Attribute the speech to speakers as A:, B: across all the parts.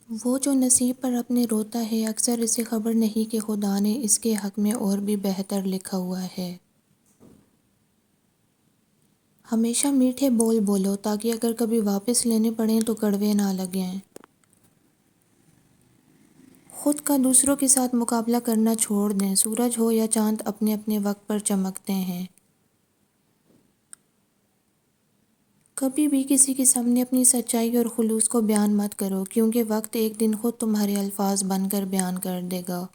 A: وہ جو نصیب پر اپنے روتا ہے، اکثر اسے خبر نہیں کہ خدا نے اس کے حق میں اور بھی بہتر لکھا ہوا ہے۔ ہمیشہ میٹھے بول بولو تاکہ اگر کبھی واپس لینے پڑیں تو کڑوے نہ لگیں۔ خود کا دوسروں کے ساتھ مقابلہ کرنا چھوڑ دیں۔ سورج ہو یا چاند اپنے اپنے وقت پر چمکتے ہیں۔ کبھی بھی کسی کے سامنے اپنی سچائی اور خلوص کو بیان مت کرو، کیونکہ وقت ایک دن خود تمہارے الفاظ بن کر بیان کر دے گا۔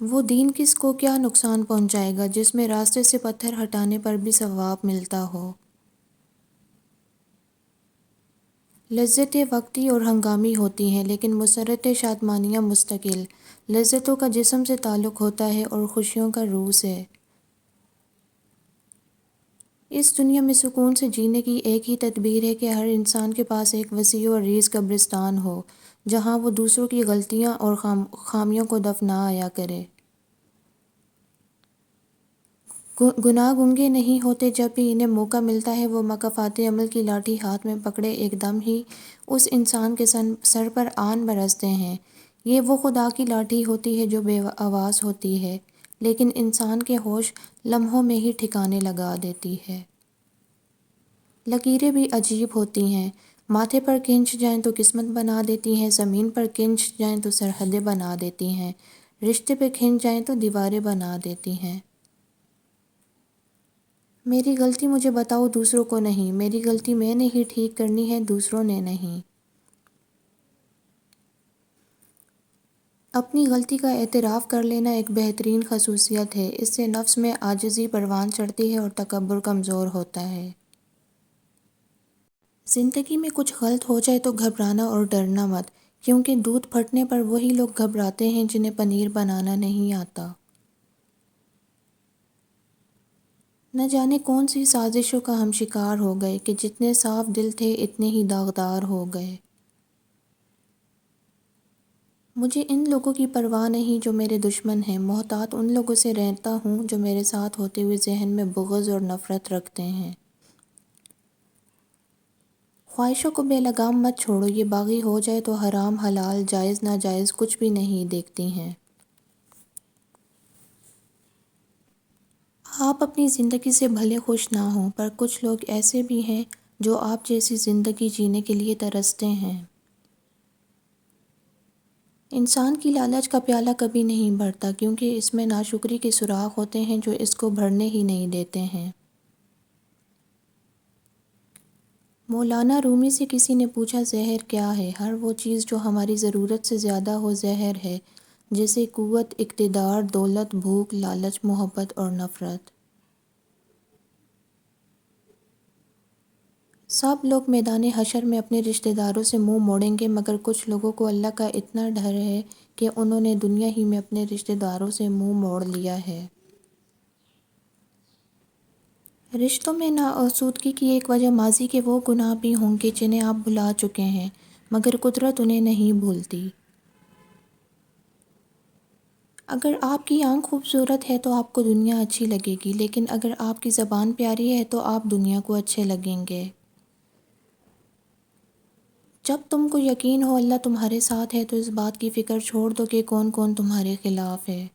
A: وہ دین کس کو کیا نقصان پہنچائے گا جس میں راستے سے پتھر ہٹانے پر بھی ثواب ملتا ہو۔ لذتیں وقتی اور ہنگامی ہوتی ہیں، لیکن مسرتیں شادمانیاں مستقل۔ لذتوں کا جسم سے تعلق ہوتا ہے اور خوشیوں کا روح سے۔ اس دنیا میں سکون سے جینے کی ایک ہی تدبیر ہے کہ ہر انسان کے پاس ایک وسیع و عریض قبرستان ہو، جہاں وہ دوسروں کی غلطیاں اور خامیوں کو دفنایا کرے۔ گناہ گنگے نہیں ہوتے، جب بھی انہیں موقع ملتا ہے وہ مکافات عمل کی لاٹھی ہاتھ میں پکڑے ایک دم ہی اس انسان کے سر پر آن برستے ہیں۔ یہ وہ خدا کی لاٹھی ہوتی ہے جو بے آواز ہوتی ہے، لیکن انسان کے ہوش لمحوں میں ہی ٹھکانے لگا دیتی ہے۔ لکیریں بھی عجیب ہوتی ہیں، ماتھے پر کھنچ جائیں تو قسمت بنا دیتی ہیں، زمین پر کھنچ جائیں تو سرحدیں بنا دیتی ہیں، رشتے پہ کھنچ جائیں تو دیواریں بنا دیتی ہیں۔ میری غلطی مجھے بتاؤ، دوسروں کو نہیں۔ میری غلطی میں نے ہی ٹھیک کرنی ہے، دوسروں نے نہیں۔ اپنی غلطی کا اعتراف کر لینا ایک بہترین خصوصیت ہے۔ اس سے نفس میں عاجزی پروان چڑھتی ہے اور تکبر کمزور ہوتا ہے۔ زندگی میں کچھ غلط ہو جائے تو گھبرانا اور ڈرنا مت، کیونکہ دودھ پھٹنے پر وہی لوگ گھبراتے ہیں جنہیں پنیر بنانا نہیں آتا۔ نہ جانے کون سی سازشوں کا ہم شکار ہو گئے کہ جتنے صاف دل تھے اتنے ہی داغدار ہو گئے۔ مجھے ان لوگوں کی پرواہ نہیں جو میرے دشمن ہیں، محتاط ان لوگوں سے رہتا ہوں جو میرے ساتھ ہوتے ہوئے ذہن میں بغض اور نفرت رکھتے ہیں۔ خواہشوں کو بے لگام مت چھوڑو، یہ باغی ہو جائے تو حرام حلال جائز ناجائز کچھ بھی نہیں دیکھتی ہیں۔ آپ اپنی زندگی سے بھلے خوش نہ ہوں، پر کچھ لوگ ایسے بھی ہیں جو آپ جیسی زندگی جینے کے لیے ترستے ہیں۔ انسان کی لالچ کا پیالہ کبھی نہیں بھرتا، کیونکہ اس میں ناشکری کے سوراخ ہوتے ہیں جو اس کو بھرنے ہی نہیں دیتے ہیں۔ مولانا رومی سے کسی نے پوچھا زہر کیا ہے؟ ہر وہ چیز جو ہماری ضرورت سے زیادہ ہو زہر ہے، جیسے قوت، اقتدار، دولت، بھوک، لالچ، محبت اور نفرت۔ سب لوگ میدان حشر میں اپنے رشتہ داروں سے منہ موڑیں گے، مگر کچھ لوگوں کو اللہ کا اتنا ڈر ہے کہ انہوں نے دنیا ہی میں اپنے رشتہ داروں سے منہ موڑ لیا ہے۔ رشتوں میں ناآسودگی کی ایک وجہ ماضی کے وہ گناہ بھی ہوں گے جنہیں آپ بھلا چکے ہیں، مگر قدرت انہیں نہیں بھولتی۔ اگر آپ کی آنکھ خوبصورت ہے تو آپ کو دنیا اچھی لگے گی، لیکن اگر آپ کی زبان پیاری ہے تو آپ دنیا کو اچھے لگیں گے۔ جب تم کو یقین ہو اللہ تمہارے ساتھ ہے تو اس بات کی فکر چھوڑ دو کہ کون کون تمہارے خلاف ہے۔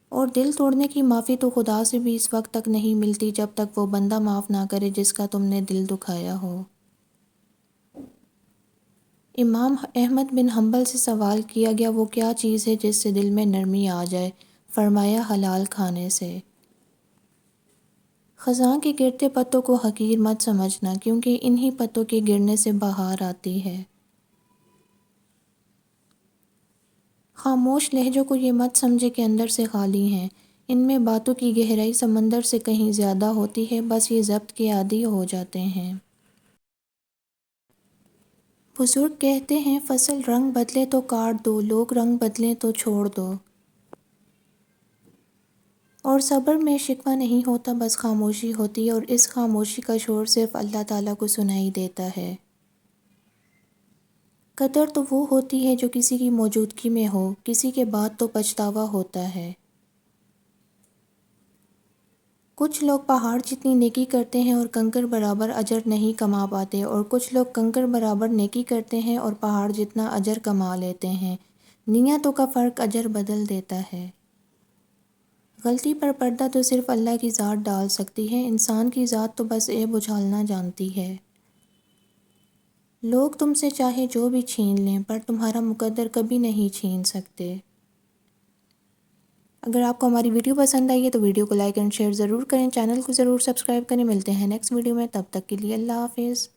A: اور دل توڑنے کی معافی تو خدا سے بھی اس وقت تک نہیں ملتی جب تک وہ بندہ معاف نہ کرے جس کا تم نے دل دکھایا ہو۔ امام احمد بن حنبل سے سوال کیا گیا وہ کیا چیز ہے جس سے دل میں نرمی آ جائے؟ فرمایا حلال کھانے سے۔ خزاں کے گرتے پتوں کو حقیر مت سمجھنا، کیونکہ انہی پتوں کے گرنے سے بہار آتی ہے۔ خاموش لہجوں کو یہ مت سمجھے کہ اندر سے خالی ہیں، ان میں باتوں کی گہرائی سمندر سے کہیں زیادہ ہوتی ہے، بس یہ ضبط کے عادی ہو جاتے ہیں۔ بزرگ کہتے ہیں فصل رنگ بدلے تو کاٹ دو، لوگ رنگ بدلیں تو چھوڑ دو۔ اور صبر میں شکوہ نہیں ہوتا، بس خاموشی ہوتی ہے، اور اس خاموشی کا شور صرف اللہ تعالیٰ کو سنائی دیتا ہے۔ قدر تو وہ ہوتی ہے جو کسی کی موجودگی میں ہو، کسی کے بعد تو پچھتاوا ہوتا ہے۔ کچھ لوگ پہاڑ جتنی نیکی کرتے ہیں اور کنکر برابر اجر نہیں کما پاتے، اور کچھ لوگ کنکر برابر نیکی کرتے ہیں اور پہاڑ جتنا اجر کما لیتے ہیں۔ نیتوں کا فرق اجر بدل دیتا ہے۔ غلطی پر پردہ تو صرف اللہ کی ذات ڈال سکتی ہے، انسان کی ذات تو بس عیب اچھالنا جانتی ہے۔ لوگ تم سے چاہے جو بھی چھین لیں پر تمہارا مقدر کبھی نہیں چھین سکتے۔ اگر آپ کو ہماری ویڈیو پسند آئی ہے تو ویڈیو کو لائک اینڈ شیئر ضرور کریں، چینل کو ضرور سبسکرائب کریں۔ ملتے ہیں نیکسٹ ویڈیو میں، تب تک کے لیے اللہ حافظ۔